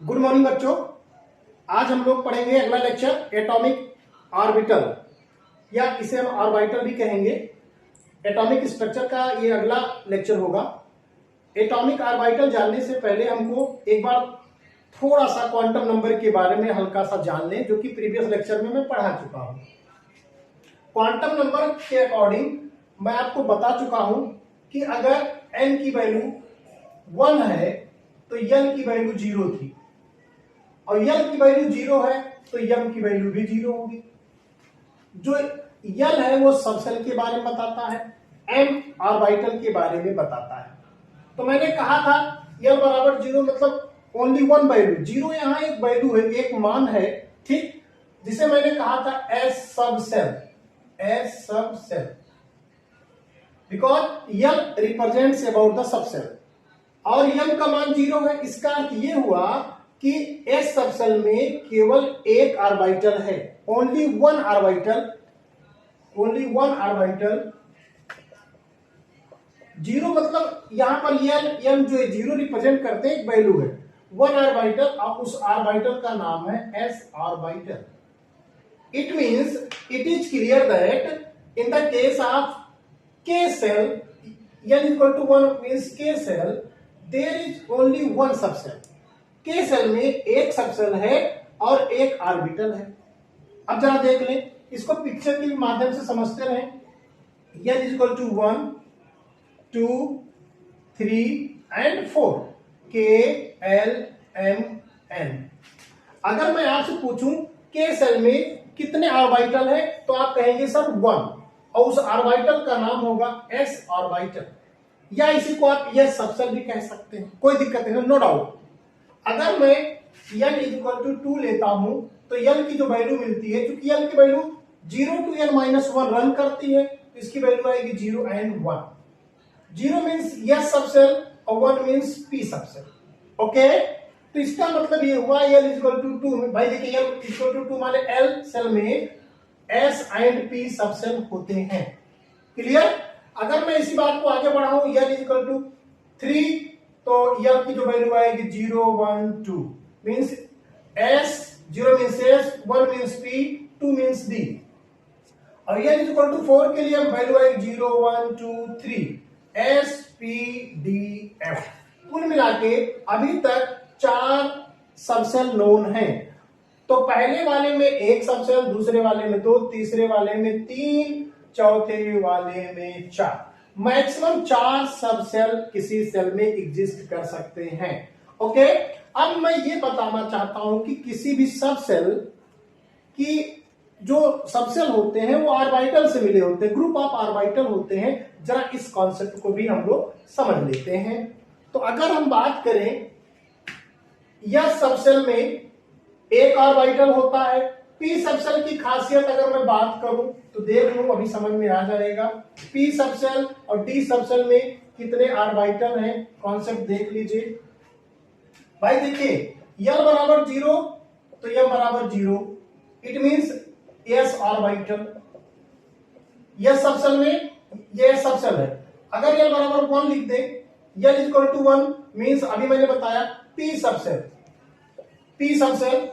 Good morning बच्चों। आज हम लोग पढ़ेंगे अगला लेक्चर एटॉमिक ऑर्बिटल या इसे हम ऑर्बिटल भी कहेंगे। एटॉमिक स्ट्रक्चर का ये अगला लेक्चर होगा। एटॉमिक ऑर्बिटल जानने से पहले हमको एक बार थोड़ा सा क्वांटम नंबर के बारे में हल्का सा जान लें, जो कि प्रीवियस लेक्चर में मैं पढ़ा चुका हूं। क्वांटम नंबर के अकॉर्डिंग मैं आपको बता चुका हूं कि अगर n की वैल्यू 1 है तो l की वैल्यू 0 थी, और l की वैल्यू 0 है तो m की वैल्यू भी 0 होगी। जो l है वो सबसेल के बारे में बताता है, m ऑर्बिटल के बारे में बताता है। तो मैंने कहा था l बराबर 0 मतलब ओनली वन वैल्यू, 0 यहां एक वैल्यू है, एक मान है, ठीक, जिसे मैंने कहा था S subshell, S subshell, because l represents about the subshell और m का मान 0 है। इसका अर्थ ये हुआ कि एस सबसेल में केवल एक ऑर्बिटल है, only one orbital, only one orbital. 0 मतलब यहां पर m जो है 0 रिप्रेजेंट करते हैं, एक वैल्यू है, वन ऑर्बिटल, और उस ऑर्बिटल का नाम है S orbital. It means it is clear that in the case of k cell n equal to 1 means k cell there is only one subcell। k cell में एक subshell है और एक ऑर्बिटल है। अब जरा देख लें, इसको पिक्चर के माध्यम से समझते रहें। n is equal to 1 2 3 and 4 k l m n। अगर मैं आपसे पूछूं k सेल में कितने ऑर्बिटल है तो आप कहेंगे सर 1, और उस ऑर्बिटल का नाम होगा एस ऑर्बिटल, या इसी को आप यस सबसेल भी कह सकते हैं, कोई दिक्कत नहीं, नो डाउट। अगर मैं n इज इक्वल टू 2 लेता हूं तो l की जो वैल्यू मिलती है, क्योंकि l की वैल्यू 0 to n - 1 रन करती है, तो इसकी वैल्यू आएगी 0 and 1। 0 मींस यस सबसेल और 1 मींस पी सबसेल। ओके, तो इसका मतलब ये हुआ l इज इक्वल टू 2। भाई देखिए l इज इक्वल टू 2 माने l सेल में S एंड P सबसेल होते हैं। क्लियर? अगर मैं इसी बात को आगे बढ़ाऊं l इज इक्वल टू 3 तो l की जो वैल्यू आएगी 0 1 2 means S, 0 means S, 1 means P, 2 means D, और l इज इक्वल टू 4 के लिए वैल्यू आएगी 0 1 2 3 S P D F। कुल मिला के अभी तक 4 सबसेल नोन हैं। तो पहले वाले में एक सबसेल, दूसरे वाले में 2, तीसरे वाले में 3, चौथे वाले में 4। मैक्सिमम 4 सबसेल किसी सेल में एग्जिस्ट कर सकते हैं। ओके, अब मैं ये बताना चाहता हूं कि किसी भी सबसेल की जो सबसेल होते हैं वो ऑर्बिटल से मिले होते हैं, ग्रुप ऑफ ऑर्बिटल होते हैं। जरा इस कॉन्सेप्ट को भी हम लोग समझ लेते हैं। तो अगर हम बात करें यह सबसेल में एक ऑर्बिटल होता है। पी सबसेल की खासियत अगर मैं बात करूं तो देख लूं, अभी समझ में आ जाएगा। पी सबसेल और डी सबसेल में कितने ऑर्बिटल हैं, कॉन्सेप्ट देख लीजिए। भाई देखिए l बराबर 0 तो m बराबर 0, it means s orbital. S subshell में ये सबसेल है। अगर l बराबर 1 लिख दे, l is equal to 1 means अभी मैंने बताया p सबसेल, p सबसेल।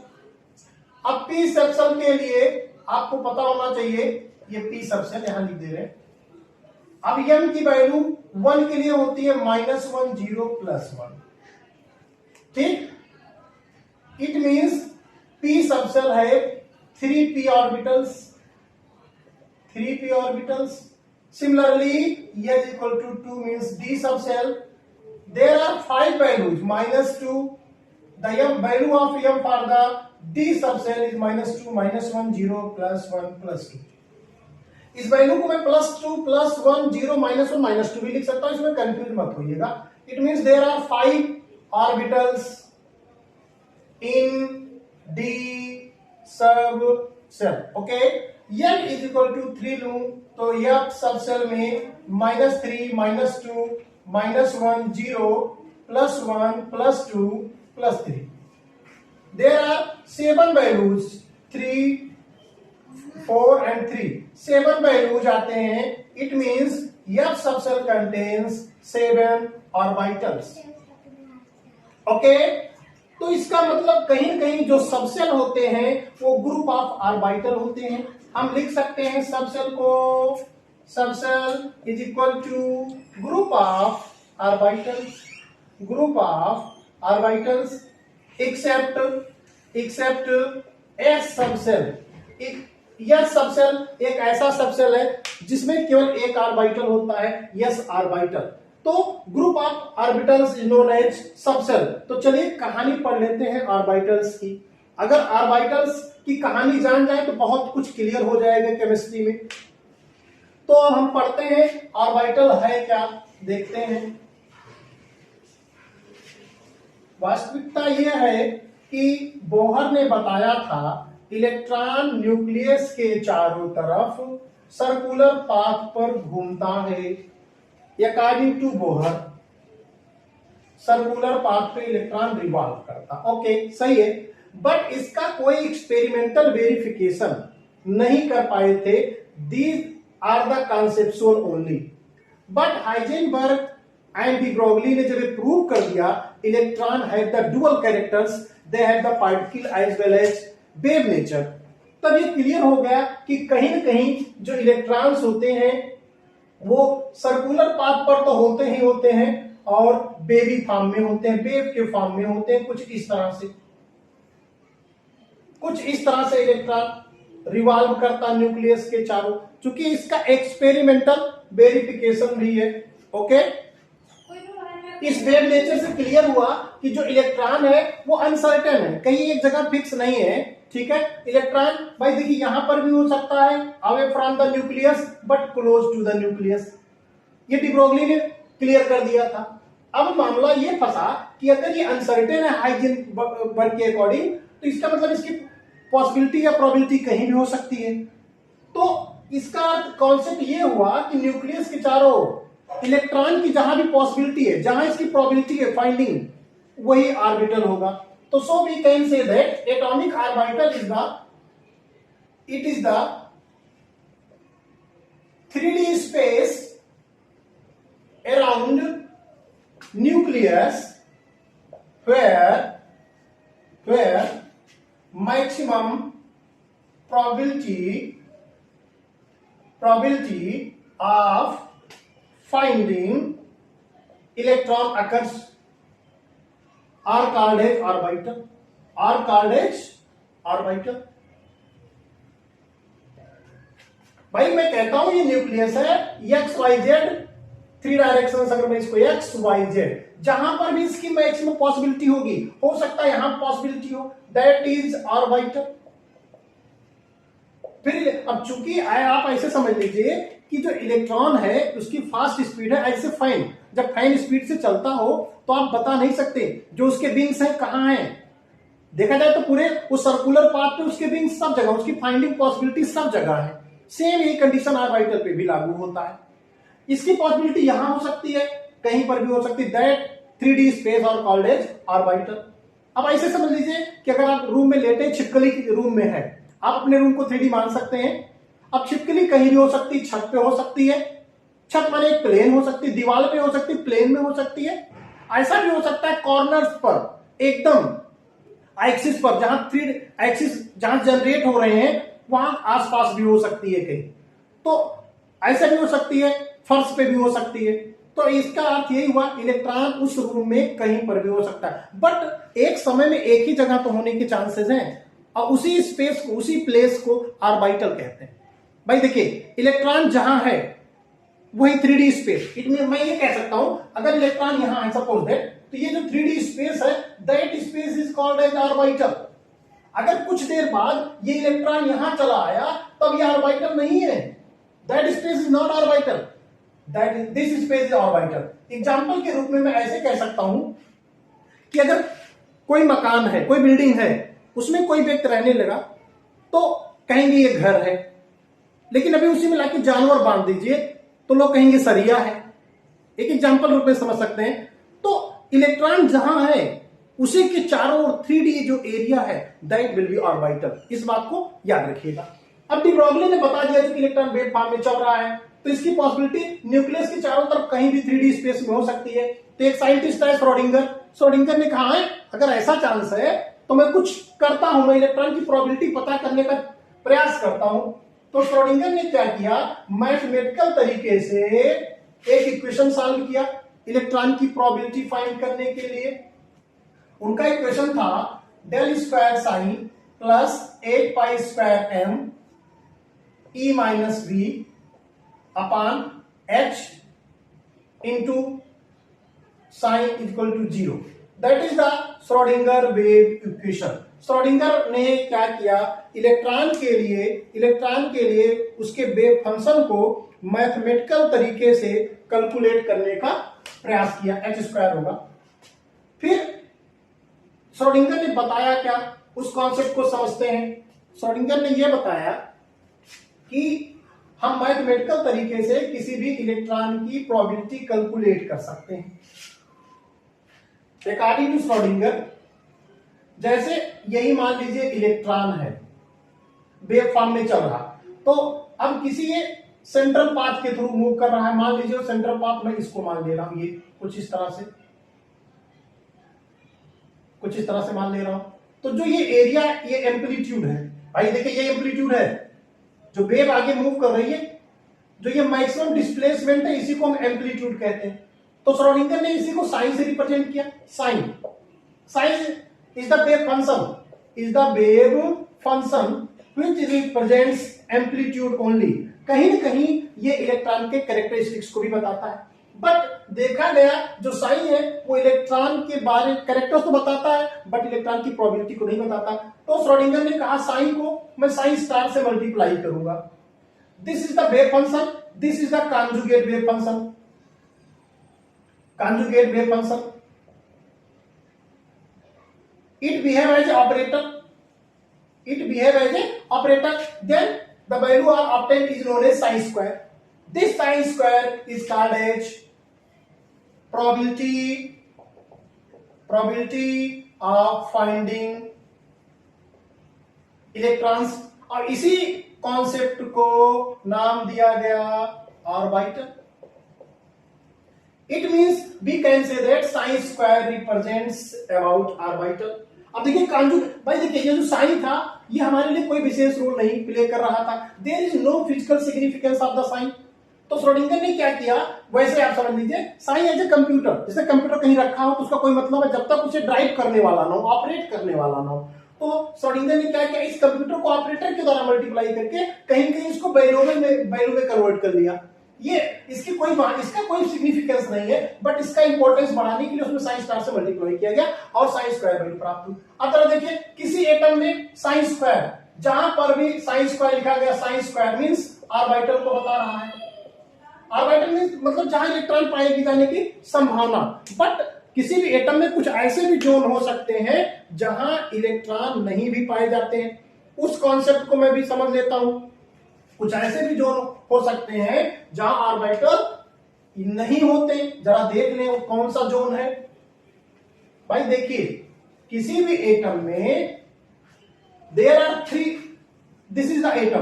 अब पी सबसेल के लिए आपको पता होना चाहिए, ये पी सबसेल यहां लिख दे रहे हैं। अब m की वैल्यू 1 के लिए होती है -1 0 +1, ठीक। इट मींस पी सबसेल है 3p orbitals, 3p orbitals. Similarly l is equal to 2 means d subcell. There are 5 values -2. The value of m for the D subshell is -2 -1 0 +1 +2। इस वैल्यू को मैं +2 +1 0 -1 -2 भी लिख सकता हूं, इसमें कंफ्यूज मत होइएगा। It means there are 5 orbitals in D subshell. Okay, n is equal to 3 लूं तो F सबसेल में -3 -2 -1 0 +1 +2 +3। There are 7 values, 3 4 and 3, 7 values आते हैं। It means F subcell contains 7 orbitals. Okay, तो इसका मतलब कहीं न कहीं जो सबसेल होते हैं वो ग्रुप ऑफ ऑर्बिटल होते हैं। हम लिख सकते हैं सबसेल को, subshell is equal to group of orbitals, group of orbitals except s subshell. यह सबसेल एक ऐसा सबसेल है जिसमें केवल एक ऑर्बिटल होता है, यस ऑर्बिटल। तो group of orbitals is known as subshell. तो चलिए कहानी पढ़ लेते हैं ऑर्बिटल्स की। अगर ऑर्बिटल्स की कहानी जान जाए तो बहुत कुछ क्लियर हो जाएगा केमिस्ट्री में। तो अब हम पढ़ते हैं ऑर्बिटल है क्या, देखते हैं। वास्तविकता यह है कि बोहर ने बताया था इलेक्ट्रॉन न्यूक्लियस के चारों तरफ सर्कुलर पाथ पर घूमता है। According to Bohr circular path पे इलेक्ट्रॉन रिवॉल्व करता, ओके सही है। बट इसका कोई एक्सपेरिमेंटल वेरिफिकेशन नहीं कर पाए थे। These are the conceptual only. But Heisenberg and de Broglie ने जब प्रूव कर दिया electron have the dual characters, they have the particle as well as wave nature, तब ये क्लियर हो गया कि कहीं न कहीं जो इलेक्ट्रॉन्स होते हैं वो सर्कुलर पाथ पर तो होते ही होते हैं और वेवी फॉर्म में होते हैं, वेव के फॉर्म में होते हैं। कुछ इस तरह से इलेक्ट्रॉन रिवॉल्व करता न्यूक्लियस के चारों, क्योंकि इसका एक्सपेरिमेंटल वेरिफिकेशन भी है, ओके। इस वेव नेचर से क्लियर हुआ कि जो इलेक्ट्रॉन है वो अनसर्टेन है, कहीं एक जगह फिक्स नहीं है, ठीक है। इलेक्ट्रॉन भाई देखिए यहां पर भी हो सकता है away from the nucleus but close to the nucleus, ये डी ब्रोगली ने क्लियर कर दिया था। अब मामला ये फंसा कि अगर ये अनसर्टेन है हाइजेनबर्ग के अकॉर्डिंग, तो इसका मतलब इसकी पॉसिबिलिटी या प्रोबेबिलिटी कहीं भी हो सकती है। तो इसका कॉन्सेप्ट ये हुआ कि न्यूक्लियस के चारों इलेक्ट्रॉन की जहां भी पॉसिबिलिटी है, जहां इसकी प्रोबेबिलिटी है फाइंडिंग, वही ऑर्बिटल होगा। तो so we can say that atomic orbital is the 3D space around nucleus where maximum probability of finding electron occurs are called as orbital। भाई मैं कहता हूं ये न्यूक्लियस है XYZ, 3 डायरेक्शन, अगर मैं इसको XYZ, जहां पर भी इसकी मैक्सिमम पॉसिबिलिटी होगी, हो सकता है यहां पॉसिबिलिटी हो, दैट इज ऑर्बिटल। फिर अब चूंकि आप ऐसे समझ लीजिए कि जो इलेक्ट्रॉन है उसकी फास्ट स्पीड है ऐसे फैन, जब फैन स्पीड से चलता हो तो आप बता नहीं सकते जो उसके विंग्स हैं कहां हैं। देखा जाए तो पूरे उस सर्कुलर पाथ पे उसके विंग्स सब जगह, उसकी फाइंडिंग पॉसिबिलिटी सब जगह है। सेम यही कंडीशन ऑर्बिटल पे भी लागू होता है। इसकी पॉसिबिलिटी यहां हो सकती है, कहीं पर भी हो सकती है, दैट 3D स्पेस और कॉल्ड एज ऑर्बिटल। अब ऐसे समझ लीजिए कि अगर आप रूम में लेटे, छिपकली रूम में है, आप अपने रूम को 3D मान सकते हैं। अब छिपकली कहीं भी हो सकती है, छत पे हो सकती है, छत माने एक प्लेन हो सकती है, दीवार पे हो सकती है, प्लेन में हो सकती है, ऐसा भी हो सकता है कॉर्नर्स पर एकदम एक्सिस पर, जहां 3 एक्सिस जहां जनरेट हो रहे हैं वहां आसपास भी हो सकती है कहीं, तो ऐसा भी हो सकती है, फर्श पे भी हो सकती है। तो इसका अर्थ यही हुआ इलेक्ट्रॉन उस रूम में कहीं पर भी हो सकता है, बट एक समय में एक ही जगह तो होने के चांसेस हैं, और उसी स्पेस को, उसी प्लेस को ऑर्बिटल कहते हैं। भाई देखिए इलेक्ट्रॉन जहां है वही 3D स्पेस, मैं ये कह सकता हूं अगर इलेक्ट्रॉन यहां है सपोज दैट, तो ये जो 3D स्पेस है that space is called as orbital. अगर कुछ देर बाद ये इलेक्ट्रॉन यहां चला आया तब ये ऑर्बिटल नहीं है, that space is not orbital, that this space is orbital. Example के रूप में मैं ऐसे कह सकता हूं कि अगर कोई मकान है, कोई बिल्डिंग है, उसमें कोई व्यक्ति रहने लगा तो कहेंगे ये घर है, लेकिन अभी उसी में लाके जानवर बांध दीजिए तो लोग कहेंगे सरिया है। एक एग्जांपल रूप में समझ सकते हैं। तो इलेक्ट्रॉन जहां है उसी के चारों ओर 3D जो एरिया है दैट विल बी ऑर्बिटल। इस बात को याद रखिएगा। अब डी ब्रोगली ने बता दिया कि इलेक्ट्रॉन वेव फॉर्म में चल रहा है, तो इसकी पॉसिबिलिटी न्यूक्लियस के चारों तरफ कहीं भी 3D स्पेस में हो सकती है। तो एक साइंटिस्ट है श्रोडिंगर, श्रोडिंगर ने कहा है अगर ऐसा चांस है तो मैं कुछ करता हूं, मैं इलेक्ट्रॉन की प्रोबेबिलिटी पता करने का प्रयास करता हूं। तो श्रोडिंगर ने क्या किया, मैथमेटिकल तरीके से एक इक्वेशन सॉल्व किया इलेक्ट्रॉन की प्रोबेबिलिटी फाइंड करने के लिए। उनका इक्वेशन था del square sine plus 8 pi square m e minus V upon h into sine equal to 0। That is the Schrodinger wave equation. Schrodinger ने क्या किया, इलेक्ट्रॉन के लिए उसके वेव फंक्शन को मैथमेटिकल तरीके से कैलकुलेट करने का प्रयास किया, एच स्क्वायर होगा। फिर श्रोडिंगर ने बताया क्या, उस कॉन्सेप्ट को समझते हैं। श्रोडिंगर ने यह बताया कि हम मैथमेटिकल तरीके से किसी भी इलेक्ट्रॉन की प्रोबेबिलिटी कैलकुलेट कर सकते हैं। अकॉर्डिंग टू श्रोडिंगर, जैसे यही मान लीजिए इलेक्ट्रॉन है, वेव फॉर्म में चल रहा, तो अब किसी ये सेंट्रल पाथ के थ्रू मूव कर रहा है, मान लीजिए सेंट्रल पाथ मैं इसको मान ले रहा हूं, ये कुछ इस तरह से मान ले रहा हूं। तो जो ये एरिया, ये एम्पलीट्यूड है भाई, देखिए ये एम्पलीट्यूड है, जो वेव आगे मूव कर रही है, जो ये मैक्सिमम डिस्प्लेसमेंट है, इसी को हम एम्पलीट्यूड कहते हैं। तो श्रोडिंगर ने इसी को साइन से रिप्रेजेंट किया। Sine is the wave function which represents amplitude only. कहीं न कहीं ये इलेक्ट्रॉन के कैरेक्टरिस्टिक्स को भी बताता है, बट देखा गया जो साइन है वो इलेक्ट्रॉन के बारे कैरेक्टर्स तो बताता है, बट इलेक्ट्रॉन की प्रोबेबिलिटी को नहीं बताता। तो श्रोडिंगर ने कहा साइन को मैं साइन स्टार से मल्टीप्लाई करूंगा। This is the wave function, this is the conjugate wave function. conjugate wave function, it behave as a operator, then the value are obtained is known as sin square. This sin square is called as probability of finding electrons, और इसी concept को नाम दिया गया orbital. It means we can say that sin square represents about orbital। अब देखिए भाई देखिए ये जो साइन था ये हमारे लिए कोई विशेष रोल नहीं प्ले कर रहा था। There is no physical significance of the sign। तो श्रोडिंगर ने क्या किया, वैसे आप समझ लीजिए साइन एज ए कंप्यूटर, जैसे कंप्यूटर कहीं रखा हो तो उसका कोई मतलब है जब तक उसे ड्राइव करने वाला ना हो, ऑपरेट करने वाला ना हो। तो श्रोडिंगर ने क्या किया, इस कंप्यूटर को ऑपरेटर के द्वारा मल्टीप्लाई करके कहीं कहीं इसको वैल्यू में कन्वर्ट कर लिया। ये इसका कोई सिग्निफिकेंस नहीं है, बट इसका इंपॉर्टेंस बढ़ाने के लिए उसमें साइन स्टार से मल्टीप्लाई किया गया और साइन स्क्वायर वैल्यू प्राप्त हुई। अब तरह देखिए किसी एटम में साइन स्क्वायर, जहां पर भी साइन स्क्वायर लिखा गया, साइन स्क्वायर मींस ऑर्बिटल को बता रहा है। ऑर्बिटल मींस मतलब जहां इलेक्ट्रॉन पाए जाने की संभावना। बट किसी भी एटम में कुछ ऐसे भी जोन हो सकते हैं जहां इलेक्ट्रॉन नहीं भी पाए जाते हैं, उस कॉन्सेप्ट को मैं भी समझ लेता हूं। कुछ ऐसे भी जोन हो सकते हैं जहां ऑर्बिटल नहीं होते, जरा देख लें वो कौन सा जोन है। भाई देखिए किसी भी एटम में there are 3, this is the atom,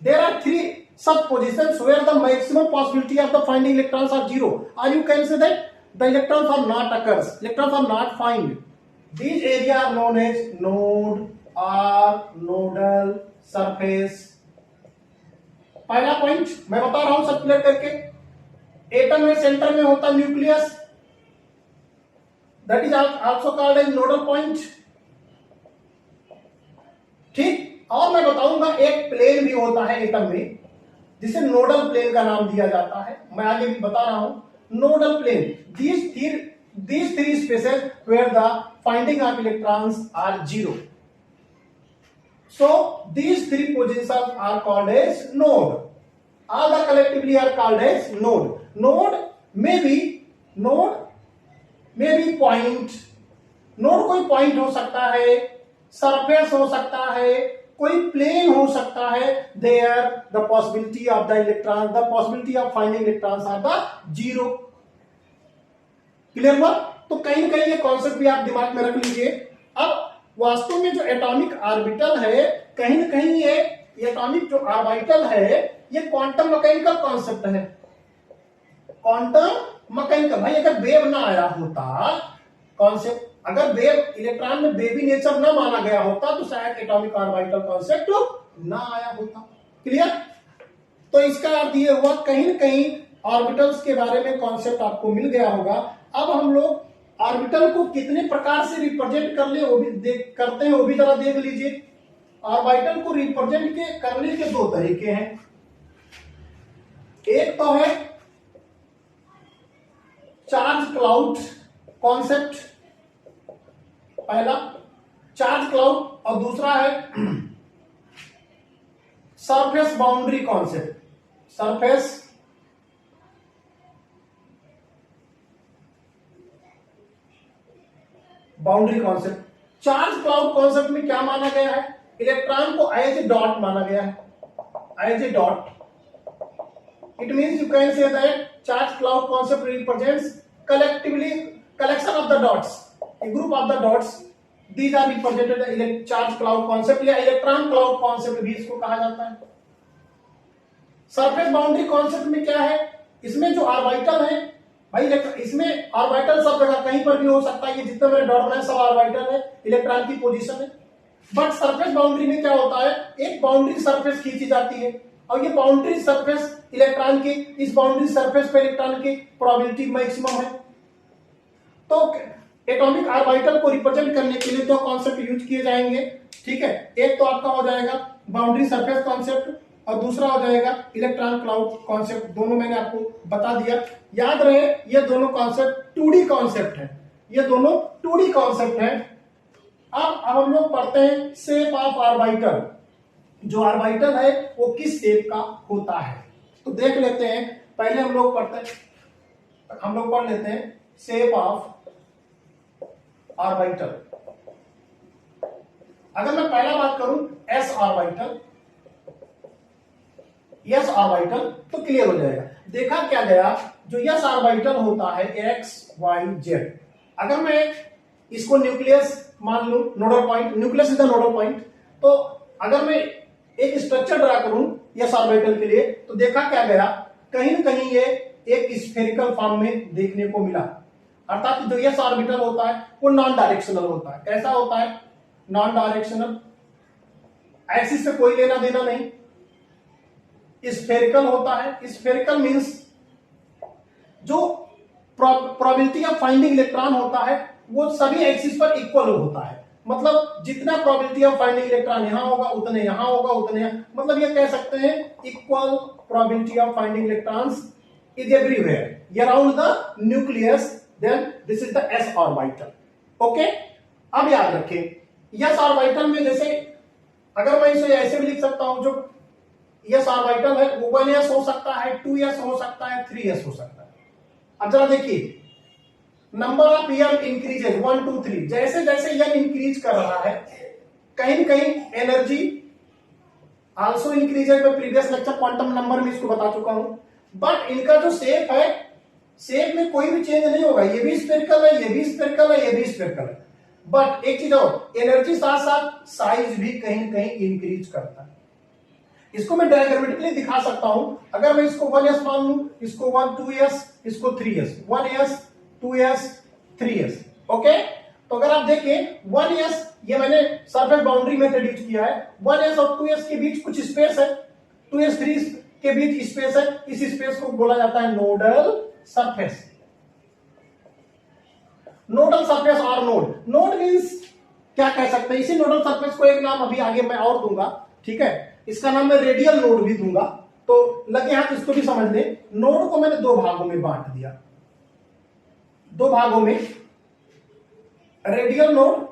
there are 3 such positions where the maximum possibility of the finding electrons are 0, or you can say that the electrons are not occurs, electrons are not find. These areas are known as node or nodal surface। पहला point मैं बता रहा हूं circulate करके, atom में centre में होता nucleus, that is also called as nodal point. ठीक, और मैं बताऊंगा एक प्लेन भी होता है एटम में जिसे नोडल प्लेन का नाम दिया जाता है, मैं आगे भी बता रहा हूं। Nodal plane, these three spaces where the finding of electrons are 0. So these 3 positions are called as node. All the collectively are called as node. Node may be point. Node कोई point हो सकता है, surface हो सकता है, कोई plane हो सकता है। There the possibility of the electrons, the possibility of finding electrons are the 0. Clear हुआ? तो कहीं कहीं ये कॉन्सेप्ट भी आप दिमाग में रख लीजिए। अब वास्तव में जो एटॉमिक ऑर्बिटल है, कहीं न कहीं ये एटॉमिक जो ऑर्बिटल है ये क्वांटम मैकेनिकल कॉन्सेप्ट है। Quantum mechanical. भाई अगर वेव ना आया होता कॉन्सेप्ट, अगर वेव इलेक्ट्रॉन में बेबी नेचर ना माना गया होता तो शायद एटॉमिक ऑर्बिटल कॉन्सेप्ट ना आया होता। क्लियर? तो इसका अर्थ ये हुआ कहीं ना कहीं ऑर्बिटल्स के बारे में कॉन्सेप्ट आपको मिल गया होगा। अब हम लोग ऑर्बिटल को कितने प्रकार से रिप्रेजेंट कर ले वो भी करते हैं, वो भी जरा देख लीजिए। ऑर्बिटल को रिप्रेजेंट करने के दो तरीके हैं। एक तो है चार्ज क्लाउड कॉन्सेप्ट, पहला चार्ज क्लाउड, और दूसरा है surface boundary concept. Surface boundary concept. Charge cloud concept में क्या माना गया है? इलेक्ट्रॉन को एज ए डॉट माना गया है, as a dot. It means you can say that charge cloud concept represents collectively collection of the dots, a group of the dots, these are represented in charge cloud concept या electron cloud concept भी इसको कहा जाता है। Surface boundary concept में क्या है? इसमें जो ऑर्बिटल है भाई, इसमें ऑर्बिटल सब जगह कहीं पर भी हो सकता है, ये जितने मैंने डॉट बनाए सब ऑर्बिटल है, इलेक्ट्रॉन की पोजीशन है। बट सरफेस बाउंड्री में क्या होता है? एक बाउंड्री सरफेस खींची जाती है और ये बाउंड्री सरफेस इलेक्ट्रॉन की, इस बाउंड्री सरफेस पे इलेक्ट्रॉन की प्रोबेबिलिटी मैक्सिमम है। तो एटॉमिक ऑर्बिटल को रिप्रेजेंट करने के लिए दो कॉन्सेप्ट यूज किए जाएंगे, ठीक है। एक तो आपका हो जाएगा बाउंड्री सरफेस कॉन्सेप्ट और दूसरा हो जाएगा इलेक्ट्रॉन क्लाउड कॉन्सेप्ट। दोनों मैंने आपको बता दिया। याद रहे ये दोनों कॉन्सेप्ट 2D कॉन्सेप्ट है, ये दोनों 2D कॉन्सेप्ट है। अब हम लोग पढ़ते हैं शेप ऑफ ऑर्बिटल। जो ऑर्बिटल है वो किस शेप का होता है तो देख लेते हैं। पहले हम लोग पढ़ लेते हैं शेप ऑफ ऑर्बिटल। अगर मैं पहला बात करूं एस ऑर्बिटल, यस ऑर्बिटल, तो क्लियर हो जाएगा। देखा क्या गया, जो यस ऑर्बिटल होता है एक्स वाई जेड। अगर मैं इसको न्यूक्लियस मान लूं, nodal point, nucleus is the nodal point, तो अगर मैं एक स्ट्रक्चर ड्रा करूं यस ऑर्बिटल के लिए तो देखा क्या गया, कहीं ना कहीं ये एक स्फेरिकल फॉर्म में देखने को मिला। अर्थात जो यस ऑर्बिटल होता है वो नॉन डायरेक्शनल होता है। कैसा होता है? नॉन डायरेक्शनल, एक्सिस से कोई लेना देना नहीं, स्फेरिकल होता है। स्फेरिकल मींस जो प्रोबेबिलिटी ऑफ फाइंडिंग इलेक्ट्रॉन होता है वो सभी एक्सिस पर इक्वल होता है। मतलब जितना प्रोबेबिलिटी ऑफ फाइंडिंग इलेक्ट्रॉन यहां होगा उतने यहां होगा उतने यहां, मतलब ये कह सकते हैं equal probability of finding electrons is everywhere around the nucleus, then this is the s orbital. Okay, अब याद रखें यस ऑर्बिटल में जैसे अगर मैं इसे ऐसे भी लिख सकता हूं, जो यस ऑर्बिटल है वो 1s हो सकता है, 2s हो सकता है, 3s हो सकता है। अब जरा देखिए नंबर ऑफ n इंक्रीजेज 1 2 3, जैसे जैसे n इंक्रीज कर रहा है कहीं न कहीं एनर्जी आल्सो इंक्रीजेज। मैं प्रीवियस लेक्चर क्वांटम नंबर में इसको बता चुका हूं। बट इनका जो शेप है, शेप में कोई भी चेंज नहीं होगा, ये भी स्फेरिकल है, ये भी स्फेरिकल है, ये भी स्फेरिकल है। बट एक चीज और, एनर्जी साथ साथ साइज भी कहीं न कहीं इंक्रीज करता है। इसको मैं डायग्रामेटिकली दिखा सकता हूं। अगर मैं इसको 1s मान लूं, इसको 1 2s, इसको 3s, 1s 2s 3s। Okay, तो अगर आप देखें 1s ये मैंने सरफेस बाउंड्री मेथड यूज किया है, 1s और 2s के बीच कुछ स्पेस है, 2s 3s के बीच स्पेस है, इस स्पेस को बोला जाता है नोडल सरफेस। नोडल सरफेस और नोड मींस क्या कह सकते हैं, इसी नोडल सरफेस को एक नाम अभी आगे मैं और दूंगा, ठीक है। इसका नाम मैं रेडियल नोड भी दूंगा, तो लगे हाथ इसको भी समझ लें। नोड को मैंने दो भागों में बांट दिया, दो भागों में, रेडियल नोड,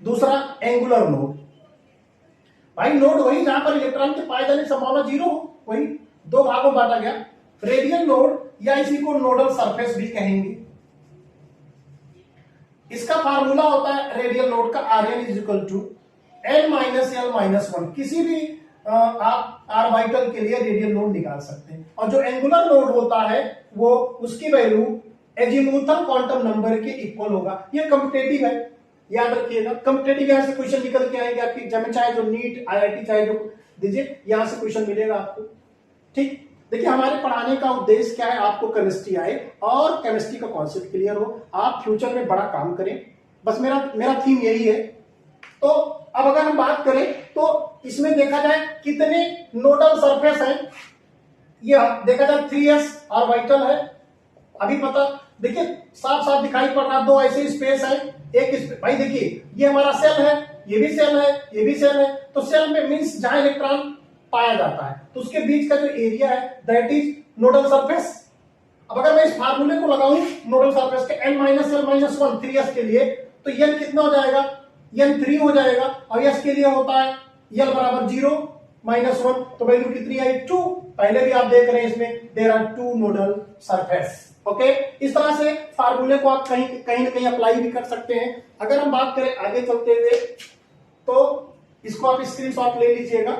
दूसरा एंगुलर नोड। भाई नोड वही जहां पर इलेक्ट्रॉन के पाए जाने की संभावना 0 हो, वही दो भागों में बांटा गया। रेडियल नोड या इसी को नोडल सरफेस भी कहेंगे। इसका फार्मूला होता है रेडियल नोड का Rn is equal to n minus L minus 1। किसी भी आप ऑर्बिटल के लिए रेडियल नोड निकाल सकते हैं। और जो एंगुलर नोड होता है वो उसकी वैल्यू एजीमुथल क्वांटम नंबर के इक्वल होगा। ये कम्पिटेटिव है, याद रखिएगा। कम्पिटेटिव यहां से क्वेश्चन निकल के आएंगे आपकी एग्जाम में, चाहे जो नीट IIT चाहे जो दीजिए, यहां से क्वेश्चन मिलेगा आपको, ठीक। देखिए हमारे पढ़ाने का उद्देश्य क्या है, आपको केमिस्ट्री आए और केमिस्ट्री का कॉन्सेप्ट क्लियर हो, आप फ्यूचर में बड़ा काम करें, बस मेरा मेरा थीम यही है। तो अब अगर हम बात करें तो इसमें देखा जाए कितने नोडल सरफेस हैं, ये देखा जाए 3s ऑर्बिटल है। अभी पता देखिए साफ साफ दिखाई पड़ रहा, दो ऐसे स्पेस है, एक भाई देखिए ये हमारा सेल है, ये भी सेल है, ये भी सेल है, तो सेल में मींस जहां इलेक्ट्रॉन पाया जाता है तो उसके बीच का जो एरिया है दैट इज नोडल सरफेस। अब अगर मैं इस फार्मूले को लगाऊं नोडल सरफेस के n minus L minus one 3s के लिए, तो n कितना हो जाएगा, n 3 हो जाएगा, और s के लिए होता है l बराबर 0 माइनस 1, तो वैल्यू कितनी आई 2। पहले भी आप देख रहे हैं इसमें there are 2 nodal surface. Okay, इस तरह से फार्मूले को आप कहीं कहीं ना कहीं अप्लाई भी कर सकते हैं। अगर हम बात करें आगे चलते हुए तो इसको आप स्क्रीनशॉट ले लीजिएगा।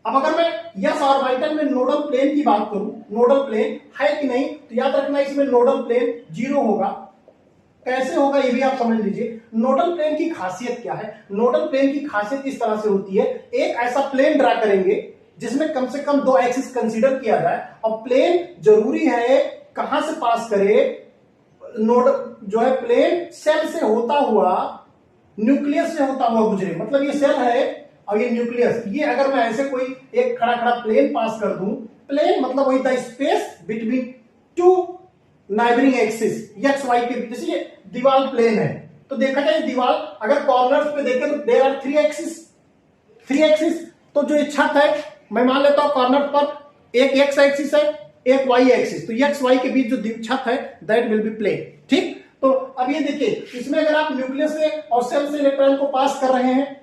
अब अगर मैं यस ऑर्बिटल में नोडल प्लेन की बात करूं, नोडल प्लेन है कि नहीं, तो याद रखना इसमें नोडल प्लेन 0 होगा। कैसे होगा ये भी आप समझ लीजिए। नोडल प्लेन की खासियत क्या है, नोडल प्लेन की खासियत इस तरह से होती है, एक ऐसा प्लेन ड्रा करेंगे जिसमें कम से कम 2 एक्सिस कंसीडर किया जाए, और प्लेन जरूरी है कहां से पास करे, नोड जो है प्लेन सेल से होता हुआ, न्यूक्लियस से होता हुआ गुजरे। मतलब ये सेल है और ये न्यूक्लियस, ये अगर मैं ऐसे कोई एक खड़ा खड़ा प्लेन पास कर दूं, प्लेन मतलब वही the space between 2 neighbouring axis x y के बीच, जैसे ये दीवार प्लेन है, तो देखा जाए दीवार अगर कॉर्नर्स पे देखें तो देयर आर 3 एक्सिस, तो जो ये छत है मैं मान लेता हूं कॉर्नर पर एक एक्स एक्सिस है, एक वाई एक्सिस, तो एक्स वाई के बीच जो छत है दैट विल बी प्लेन। ठीक, तो अब ये देखिए इसमें अगर आप न्यूक्लियस से और सेल से इलेक्ट्रॉन को पास कर रहे हैं,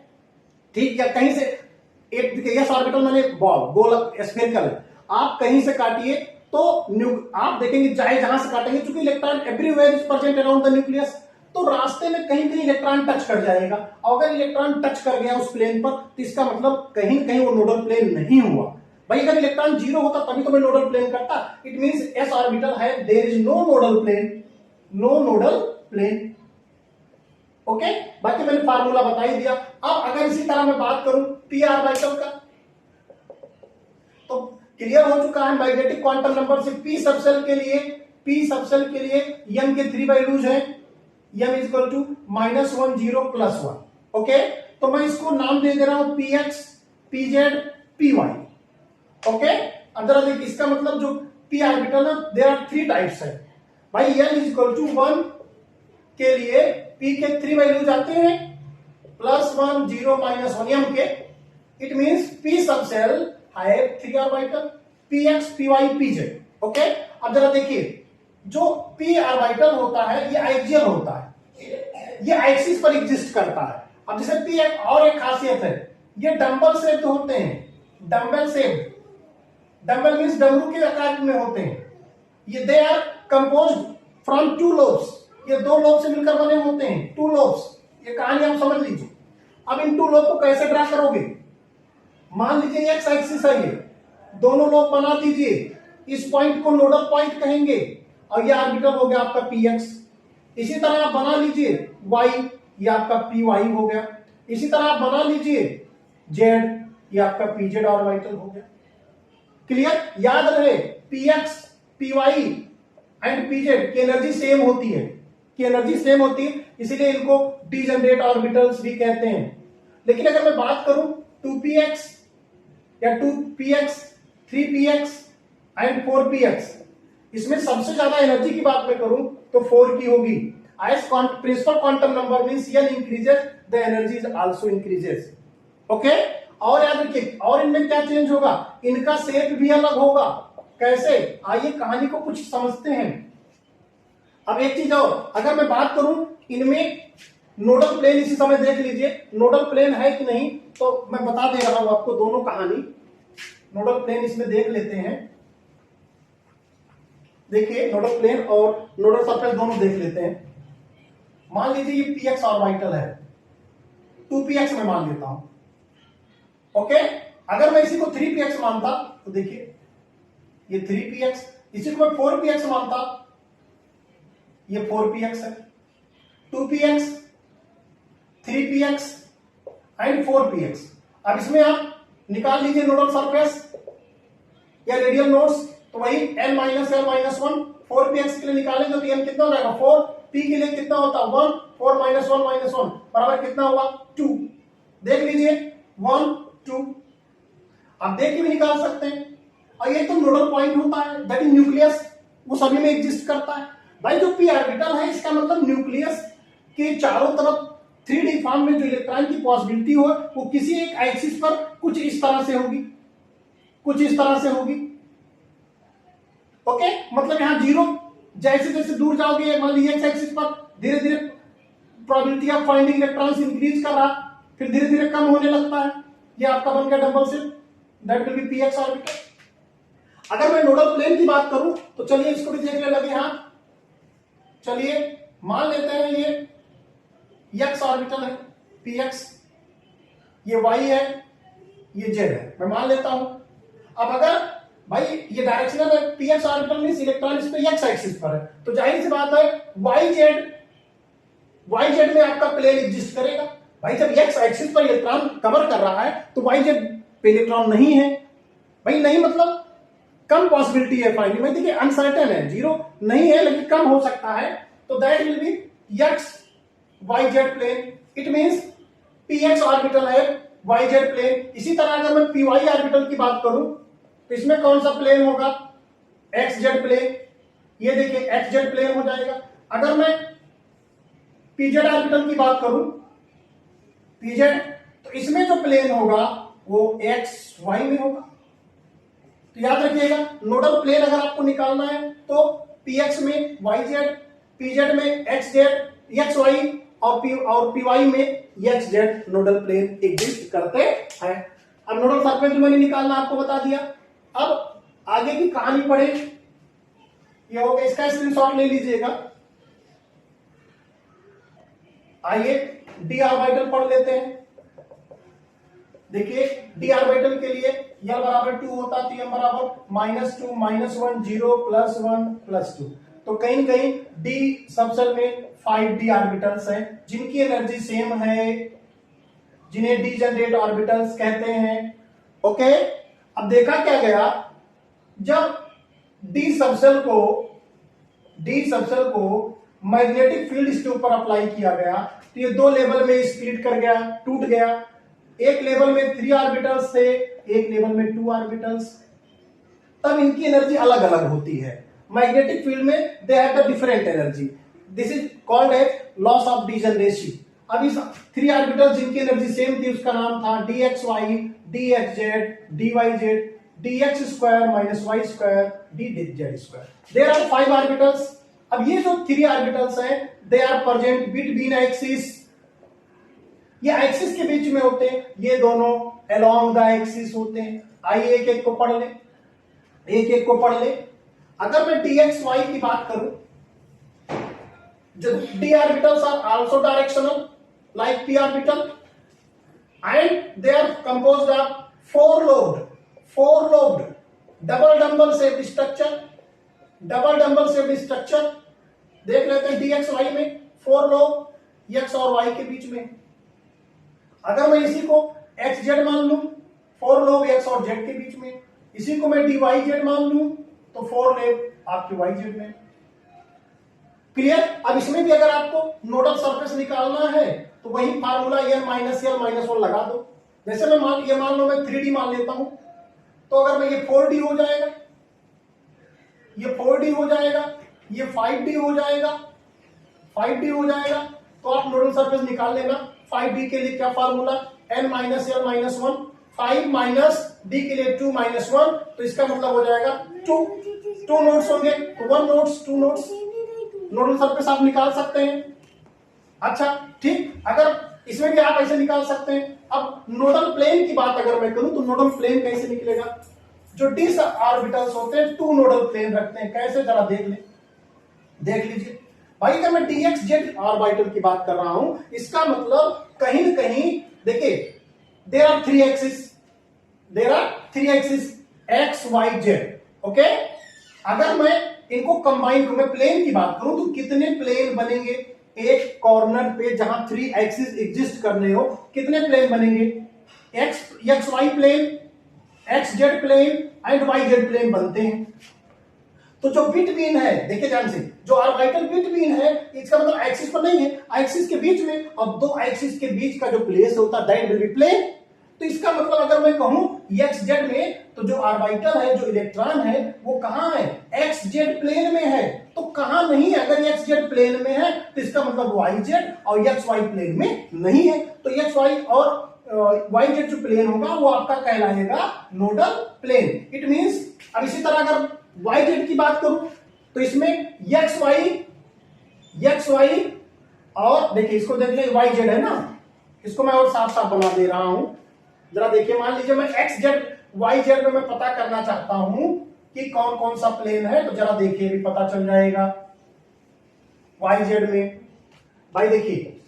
ठीक, या कहीं से एक एस ऑर्बिटल माने बॉल गोल स्फेरिकल है, आप कहीं से काटिए तो आप देखेंगे चाहे जहां से काटेंगे, चूंकि electron everywhere is present around the nucleus, तो रास्ते में कहीं कहीं इलेक्ट्रॉन टच कर जाएगा, और अगर इलेक्ट्रॉन टच कर गया उस प्लेन पर तो इसका मतलब कहीं कहीं वो नोडल प्लेन नहीं हुआ। भाई अगर इलेक्ट्रॉन 0 होता तभी तो मैं नोडल प्लेन करता, इट मींस एस ऑर्बिटल है, there is no nodal plane, no nodal plane. Okay, बाकी मैंने फार्मूला बता ही दिया। अब अगर इसी तरह मैं बात करूं पी ऑर्बिटल का, तो क्लियर हो चुका है मैग्नेटिक क्वांटम नंबर से पी सबसेल के लिए m के 3 वैल्यूज हैं, m is equal to -1 0 +1। Okay, तो मैं इसको नाम दे दे रहा हूं px pz py। ओके, अब जरा देखिए इसका मतलब जो p ऑर्बिटल है देयर आर 3 टाइप्स है भाई। m इज इक्वल टू 1 के लिए p के 3 वैल्यूज आते हैं +1 0 -1 m के, इट मींस p सबसेल है 3 orbital px py pz। Okay, अब जरा देखिए जो p ऑर्बिटल होता है ये एक्सियल होता है, ये एक्सिस पर एग्जिस्ट करता है। अब जैसे p एक और एक खासियत है, ये डंबल शेप होते हैं, डंबल शेप, डंबल मींस डमरू के आकार में होते हैं, ये they are composed from 2 lobes, ये 2 लोब से मिलकर बने होते हैं, 2 लोब्स। ये कहानी आप समझ लीजिए। अब इन 2 लोब को कैसे ड्रा करोगे, मान लीजिए एक्स एक्सिस है, ये दोनों लोब बना दीजिए, इस पॉइंट को नोडल पॉइंट कहेंगे, और ये ऑर्बिटल हो गया आपका px। इसी तरह आप बना लीजिए y, ये आपका py हो गया। इसी तरह आप बना लीजिए z, ये आपका pz ऑर्बिटल हो गया। क्लियर, याद रहे px py एंड pz की एनर्जी सेम होती है, इसीलिए इनको डीजनरेट ऑर्बिटल्स भी कहते हैं। लेकिन अगर मैं बात करूं 2px या 2px 3px एंड 4px, इसमें सबसे ज्यादा एनर्जी की बात मैं करूं तो 4 की होगी। As principal quantum number means n increases the energy is also increases. Okay, और याद रखिए और इनमें क्या चेंज होगा, इनका शेप भी अलग होगा। कैसे, आइए कहानी को कुछ समझते हैं। अब एक चीज और, अगर मैं बात करूं इनमें नोडल प्लेन इसी समय देख लीजिए, नोडल प्लेन है कि नहीं, तो मैं बता दे रहा हूं आपको दोनों कहानी। नोडल प्लेन इसमें देख लेते हैं, देखिए नोडल प्लेन और नोडल सरफेस दोनों देख लेते हैं। मान लीजिए ये px ऑर्बिटल है, 2px में मान लेता हूं। ओके, अगर मैं इसी को 3px मानता तो देखिए ये 3px, इसी को मैं 4px मानता, ये 4px है, 2px 3px एंड 4px। अब इसमें आप निकाल लीजिए नोडल सरफेस या रेडियल नोड्स, तो वही n minus l minus 1 4px के लिए निकालेंगे तो n कितना हो जाएगा 4, p के लिए कितना होता है 1, 4 माइनस 1 माइनस 1 बराबर कितना हुआ 2। देख लीजिए 1 2, आप देख के भी निकाल सकते हैं। और ये तो नोडल पॉइंट होता है, दैट इज न्यूक्लियस, वो सभी में एग्जिस्ट करता है। भाई जो p ऑर्बिटल है इसका मतलब न्यूक्लियस के चारों तरफ 3D फॉर्म में जो इलेक्ट्रॉन की पॉसिबिलिटी हो वो किसी एक एक्सिस पर कुछ इस तरह से होगी, कुछ इस तरह से होगी। ओके, मतलब यहां जीरो, जैसे जैसे दूर जाओगे मान लीजिए एक्स एक्सिस पर धीरे धीरे probability of finding electrons increase कर रहा, फिर धीरे धीरे कम होने लगता है। ये आपका बन गया double slit, that will B px orbital. अगर मैं नोडल प्लेन की बात करूं तो चलिए इसको भी देखने लगे। यहां चलिए मान लेते हैं ये x ऑर्बिटल है px, ये y है, ये z है, मैं मान लेता हूं। अब अगर भाई ये डायरेक्शनल है, px ऑर्बिटल मींस इलेक्ट्रॉन इस पे x एक्सिस पर है, तो जाहिर सी बात है yz में आपका प्लेन एग्जिस्ट करेगा। भाई जब x एक्सिस पर इलेक्ट्रॉन कवर कर रहा है तो yz पे इलेक्ट्रॉन नहीं है। भाई नहीं मतलब कम पॉसिबिलिटी है फाइंडिंग में, देखिए अनसर्टेन है, जीरो नहीं है लेकिन कम हो सकता है, तो that will be x yz plane. It means px orbital है yz प्लेन। इसी तरह अगर मैं py ऑर्बिटल की बात करूं तो इसमें कौन सा प्लेन होगा xz प्लेन, ये देखिए xz प्लेन हो जाएगा। अगर मैं pz ऑर्बिटल की बात करूं pz, तो इसमें जो प्लेन होगा वो xy में होगा। तो याद रखिएगा नोडल प्लेन अगर आपको निकालना है तो px में yz, pz में xy और py में xz नोडल प्लेन एग्जिस्ट करते हैं। अब नोडल सरफेस जो मैंने निकालना आपको बता दिया। अब आगे की कहानी पढ़े, ये हो गया, इसका स्क्रीनशॉट ले लीजिएगा। आइए डी ऑर्बिटल पढ़ लेते हैं। देखिए डी ऑर्बिटल के लिए L बराबर 2 होता है, तो M बराबर -2 -1 0 +1 +2। तो कहीं कहीं डी सबसेल में 5d ऑर्बिटल्स हैं जिनकी एनर्जी सेम है, जिन्हें डीजेनरेट ऑर्बिटल्स कहते हैं। ओके, अब देखा क्या गया, जब डी सबसेल को मैग्नेटिक फील्ड इसके ऊपर अप्लाई किया गया तो ये दो लेवल में स्प्लिट कर गया, टूट गया। एक लेवल में 3 ऑर्बिटल्स थे, एक लेवल में 2 ऑर्बिटल्स। तब इनकी एनर्जी अलग अलग होती है। मैग्नेटिक फील्ड में they have the different energy, this is called as loss of degeneracy. अब इस 3 ऑर्बिटल्स जिनकी एनर्जी सेम थी उसका नाम था dxy, dxz, dyz, dx square minus y square, dz square. There are 5 orbitals. अब ये जो 3 ऑर्बिटल्स हैं they are present between axis, ये एक्सिस के बीच में होते हैं, ये दोनों अलोंग द एक्सिस होते हैं। आइए एक एक को पढ़ ले, एक एक को पढ़ ले। अगर मैं dxy की बात करूं, जो d orbitals are also directional like p orbital and they are composed of four lobed double shaped structure, double shaped structure। देख लेते हैं dxy में 4 लोब x और y के बीच में। अगर मैं इसी को xz मान लूं, 4 लोब x और z के बीच में, इसी को मैं dyz मान लूं तो 4 लोब आपके yz में। क्लियर। अब इसमें भी अगर आपको नोडल सरफेस निकालना है तो वही formula n minus l minus 1 लगा दो। जैसे मैं मान लो मैं 3D मान लेता हूं, तो अगर मैं ये 4D हो जाएगा, ये 4D हो जाएगा, ये 5D हो जाएगा, 5D हो जाएगा, तो आप नोडल सरफेस निकाल लेना। 5D के लिए क्या formula, n minus l minus 1, 5 minus d के लिए 2 माइनस 1, तो इसका मतलब हो जाएगा 2 नोड्स होंगे, तो 1 नोड्स 2 नोड्स नोडल सरफेस आप निकाल सकते हैं। अच्छा ठीक, अगर इसमें भी आप ऐसे निकाल सकते हैं। अब नोडल प्लेन की बात अगर मैं करूं तो नोडल प्लेन कैसे निकलेगा, जो डी ऑर्बिटल्स होते हैं 2 नोडल प्लेन रखते हैं। कैसे, जरा देख लीजिए भाई। अगर मैं dxz ऑर्बिटल की बात कर रहा हूं, इसका मतलब कहीं न कहीं देखिए there are 3 axis x y z। Okay, अगर मैं इनको कंबाइन करूं, मैं प्लेन की बात करूं तो कितने प्लेन बनेंगे एक कॉर्नर पे जहां 3 एक्सिस एग्जिस्ट करने हो, कितने प्लेन बनेंगे x y plane, x z plane and y z plane बनते हैं। तो जो बिटवीन है, देखिए ध्यान से, जो ऑर्बिटल बिटवीन है, इसका मतलब एक्सिस पर नहीं है, एक्सिस के बीच में, अब दो एक्सिस के बीच का जो प्लेस होता है दैट विल बी प्लेन। तो इसका मतलब अगर मैं कहूं एक्स जेड में, तो जो ऑर्बिटल है, जो इलेक्ट्रॉन है, वो कहां है, एक्स जेड प्लेन में है। तो कहां नहीं है, अगर एक्स जेड प्लेन में है तो इसका मतलब वाई जेड और एक्स वाई प्लेन में नहीं है। तो एक्स वाई और वाई जेड जो प्लेन होगा वो आपका कहलाएगा नोडल प्लेन। इट मींस, अब इसी तरह अगर वाई जेड की बात करूं तो इसमें एक्स वाई और देखिए इसको देखिए वाई जेड है ना, इसको मैं और साफ साफ बना दे रहा हूं। जरा देखिए, मान लीजिए मैं एक्स जेड वाई जेड में मैं पता करना चाहता हूं कि कौन कौन सा प्लेन है, तो जरा देखिए भी पता चल जाएगा। वाई जेड में भाई देखिए,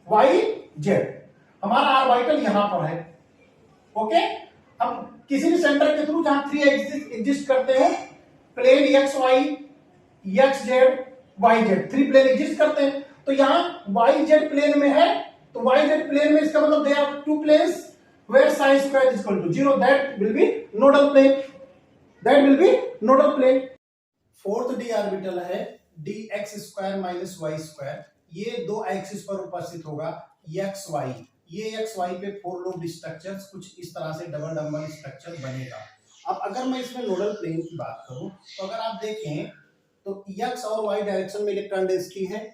वाई जेड हमारा ऑर्बिटल यहां पर है। ओके, अब किसी भी सेंटर के थ्रू जहां थ्री एक्सिस एग्जिस्ट करते हैं, plane x y, x z, y z, three plane exist करते हैं। तो यहां वाई जेड प्लेन में है, तो वाई जेड प्लेन में इसका मतलब they are two planes where sin square is equal to 0, that will be nodal plane, that will be nodal plane। Fourth d orbital है dx square minus y square, ये दो axis पर उपस्थित होगा x y. ये x y पे four lobed structures कुछ इस तरह से डबल डबल स्ट्रक्चर बनेगा। अब अगर मैं इसमें नोडल प्लेन की बात करूं तो अगर आप देखें तो एक्स और वाई डायरेक्शन में इलेक्ट्रॉन डेंसिटी है,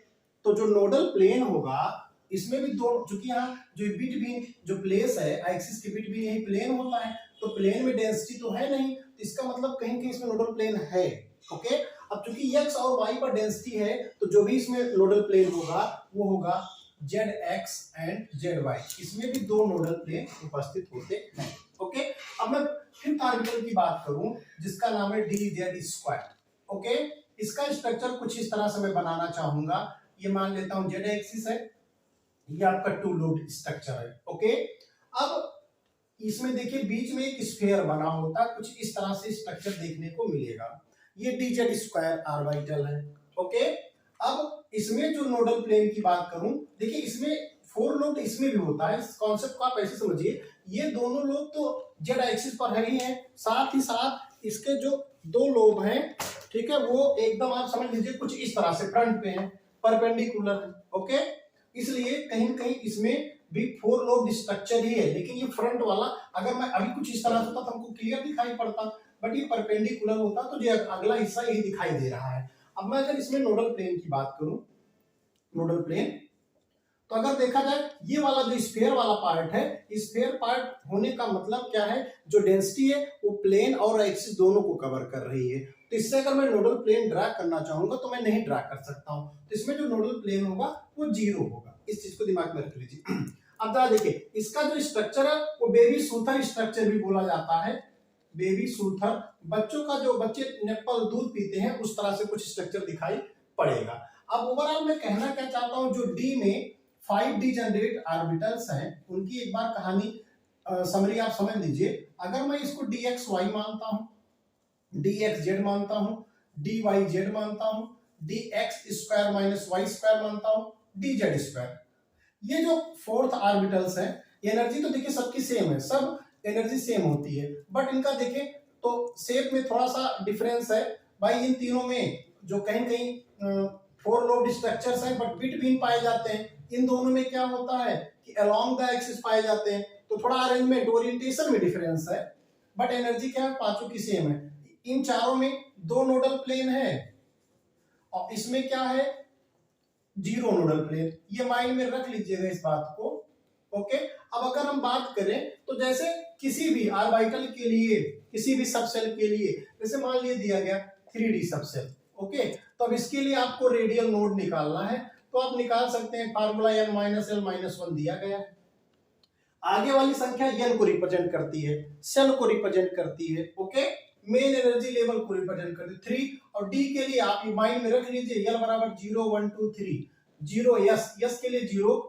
तो जो नोडल प्लेन होगा इसमें भी दो, चूंकि यहाँ जो बिटवीन जो प्लेस है एक्सिस के बिटवीन यही प्लेन होता है, तो प्लेन में डेंसिटी तो है नहीं, तो इसका मतलब कहीं कहीं इसमें नोडल प्लेन है। ओके, अब चूंकि एक्स और वाई पर डेंसिटी है, तो जो भी इसमें नोडल प्लेन होगा वो होगा z x and z y, इसमें भी दो नोडल प्लेन उपस्थित होते हैं। ओके, अब मैं फिफ्थ ऑर्बिटल की बात करूं जिसका नाम है डी जेड स्क्वायर। ओके, इसका स्ट्रक्चर कुछ इस तरह से मैं बनाना चाहूंगा। ये मान लेता हूं जेड एक्सिस है, ये आपका टू लोब्ड स्ट्रक्चर है। ओके, अब इसमें देखिए बीच में एक स्फीयर बना होता है, कुछ इस तरह से स्ट्रक्चर देखने को मिलेगा। ये डीजेड स्क्वायर ऑर्बिटल है। ओके, अब इसमें जो नोडल प्लेन की बात करूं, देखिए इसमें फोर लोब इसमें भी होता है। इस कॉन्सेप्ट को आप ऐसे समझिए, ये दोनों लोब तो जेड एक्सिस पर है ही है, साथ ही साथ इसके जो दो लोब हैं, ठीक है, वो एकदम आप समझ लीजिए कुछ इस तरह से फ्रंट पे है, परपेंडिकुलर है। ओके, इसलिए कहीं न कहीं इसमें भी फोर लोब्ड स्ट्रक्चर ही है, लेकिन ये फ्रंट वाला अगर मैं अभी कुछ इस तरह से होता तो हमको क्लियर दिखाई पड़ता, बट ये परपेंडिकुलर होता तो ये अगला हिस्सा यही दिखाई दे रहा है। अब मैं अगर इसमें नोडल प्लेन की बात करूं, नोडल प्लेन, तो अगर देखा जाए ये वाला जो स्फीयर वाला पार्ट है, स्फीयर पार्ट होने का मतलब क्या है, जो डेंसिटी है वो प्लेन और एक्सिस दोनों को कवर कर रही है। तो इससे अगर मैं नोडल प्लेन ड्रा करना चाहूंगा तो मैं नहीं ड्रा कर सकता हूं, तो इसमें जो नोडल प्लेन होगा वो जीरो होगा। इस चीज को दिमाग में रख लीजिए। अब जरा देखिए, इसका जो स्ट्रक्चर है वो बेबी सूथर स्ट्रक्चर भी बोला जाता है। बेबी सूथर, बच्चों का जो बच्चे नेपल दूध पीते हैं उस तरह से कुछ स्ट्रक्चर दिखाई पड़ेगा। अब ओवरऑल मैं कहना क्या चाहता हूं, जो डी में 5 डिजेनरेट ऑर्बिटल्स हैं उनकी एक बार कहानी समरी आप समझ लीजिए। अगर मैं इसको डी एक्स वाई मानता हूं, डी एक्स जेड मानता हूं, डी वाई जेड मानता हूं, d x square minus y square मानता हूं, डी जेड स्क्वायर, ये जो फोर्थ ऑर्बिटल्स है, एनर्जी तो देखिए सबकी सेम है, सब एनर्जी सेम होती है, बट इनका देखें तो शेप में थोड़ा सा डिफरेंस है। भाई इन तीनों में जो कहीं कहीं फोर लोब्ड स्ट्रक्चर्स हैं बट बिटवीन पाए जाते हैं, इन दोनों में क्या होता है कि अलोंग द एक्सिस पाए जाते हैं, तो थोड़ा अरेंजमेंट ओरिएंटेशन में डिफरेंस है, बट एनर्जी क्या है, पांचों की सेम है। इन चारों में दो नोडल प्लेन है और इसमें क्या है, जीरो नोडल प्लेन। ये माइंड में रख लीजिएगा इस बात को। ओके, अब अगर हम बात करें तो जैसे किसी भी ऑर्बिटल के लिए, किसी भी सबसेल के लिए, जैसे मान लिए दिया गया 3D सबसेल। ओके, तो अब इसके लिए आपको रेडियल नोड निकालना है, तो आप निकाल सकते हैं, formula n minus l minus 1 दिया गया है। आगे वाली संख्या n को रिप्रेजेंट करती है, सेल को रिप्रेजेंट करती है। ओके, मेन एनर्जी लेवल को रिप्रेजेंट करती है 3, और डी के लिए आप ये माइंड में रख लीजिए, l बराबर 0 1 2 3, 0 s के लिए 0,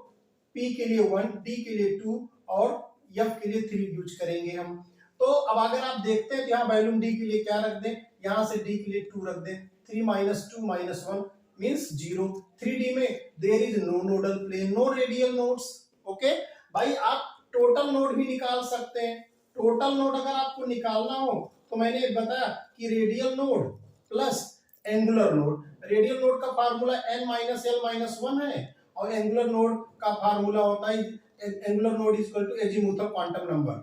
p के लिए 1, d के लिए 2 और f के लिए 3 यूज करेंगे हम। तो अब अगर आप देखते हैं तो यहाँ वैल्यूम d के लिए क्या रख दें, यहाँ से d के लिए 2 रख दें, 3 minus 2 minus 1 means 0। 3D में there is no nodal plane, no radial nodes। Okay भाई, आप टोटल नोड भी निकाल सकते हैं। टोटल नोड अगर आपको निकालना हो तो मैंने बताया कि radial node plus angular node. Radial node का formula n minus L minus 1 है और एंगुलर नोड का फार्मूला होता है angular node equal to azimuthal quantum number.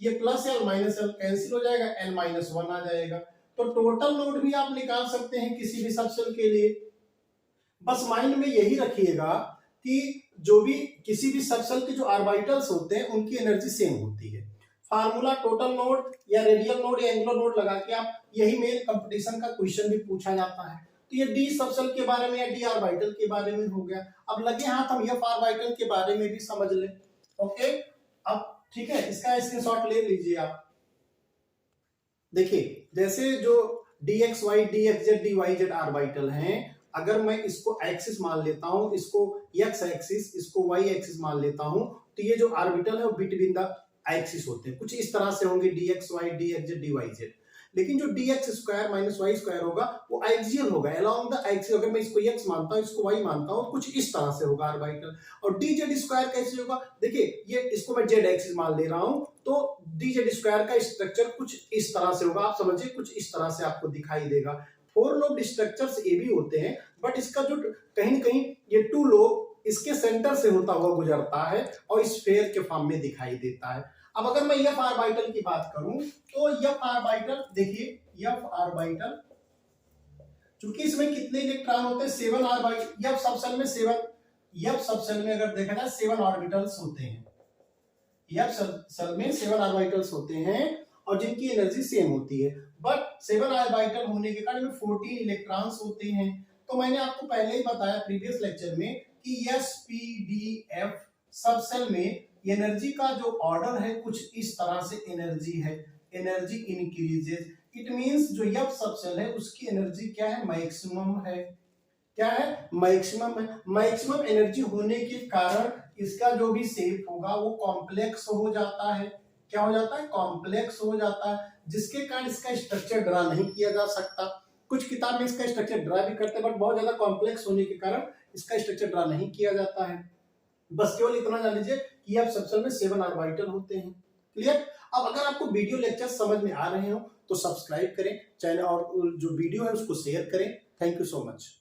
ये plus L minus L cancel हो जाएगा, n माइनस 1 आ जाएगा। तो टोटल नोड भी आप निकाल सकते हैं किसी भी सबसेल के लिए। बस माइंड में यही रखिएगा कि जो भी किसी भी सबसेल के जो ऑर्बिटल्स होते हैं उनकी एनर्जी सेम होती है। फार्मूला टोटल नोड या रेडियल नोड या एंगुलर नोड लगा के आप, यही मेन कंपटीशन का क्वेश्चन भी पूछा जाता है। तो ये डी सबसेल के बारे में या डी ऑर्बिटल के बारे में हो गया। अब लगे हाथ हम एफ ऑर्बिटल के बारे में भी समझ लें। ओके, अब ठीक है, इसका स्क्रीनशॉट ले लीजिए आप। देखिए जैसे जो dxy dxz dyz ऑर्बिटल हैं, अगर मैं इसको एक्सिस मान लेता हूं, इसको x एक्सिस, इसको y एक्सिस मान लेता हूं, तो ये जो ऑर्बिटल है वो बिटवीन द एक्सिस होते हैं, कुछ इस तरह से होंगे dxy dxz dyz। लेकिन जो dx square minus y square होगा वो एक्सियल होगा अलोंग द एक्सिस। अगर मैं इसको x मानता हूं, इसको y मानता हूं, कुछ इस तरह से होगा ऑर्बिटल। और dz स्क्वायर कैसे होगा, देखिए ये इसको मैं z एक्सिस मान ले रहा हूं, तो dz स्क्वायर का स्ट्रक्चर कुछ इस तरह से होगा। आप समझिए कुछ इस तरह से आपको दिखाई देगा। 4 लोब स्ट्रक्चर्स ये भी होते हैं, बट इसका जो कहीं न कहीं ये 2 लोब इसके सेंटर से होता हुआ गुजरता है और स्फीयर के फॉर्म में दिखाई देता है। अब अगर मैं एफ ऑर्बिटल की बात करूं तो एफ ऑर्बिटल, देखिए एफ ऑर्बिटल, चूंकि इसमें कितने इलेक्ट्रॉन होते हैं, 7 ऑर्बिटल। एफ सबसेल में 7, एफ सबसेल में अगर देखा जाए 7 ऑर्बिटल्स होते हैं। एफ सबसेल में 7 ऑर्बिटल्स होते हैं और जिनकी एनर्जी सेम होती है, बट 7 ऑर्बिटल होने के कारण 14 इलेक्ट्रॉन्स होते हैं। तो मैंने आपको पहले ही बताया प्रीवियस लेक्चर में कि एसपीडीएफ सबसेल में एनर्जी का जो ऑर्डर है कुछ इस तरह से एनर्जी है, एनर्जी इंक्रीजेस। इट मींस जो एफ सबसेल है उसकी एनर्जी क्या है, मैक्सिमम है। क्या है, मैक्सिमम है। मैक्सिमम एनर्जी होने के कारण इसका जो भी शेप होगा वो कॉम्प्लेक्स हो जाता है। क्या हो जाता है, कॉम्प्लेक्स हो जाता है, जिसके कारण इसका स्ट्रक्चर ड्रा नहीं किया जा सकता। कुछ किताब में इसका स्ट्रक्चर ड्रा भी करते हैं, बट बहुत ज्यादा कॉम्प्लेक्स होने के कारण इसका स्ट्रक्चर ड्रा नहीं किया जाता है। बस केवल इतना जान लीजिए कि एफ सबसेल में 7 ऑर्बिटल होते हैं। क्लियर। अब अगर आपको वीडियो लेक्चर समझ में आ रहे हो तो सब्सक्राइब करें चैनल और जो वीडियो है उसको शेयर करें। Thank you so much.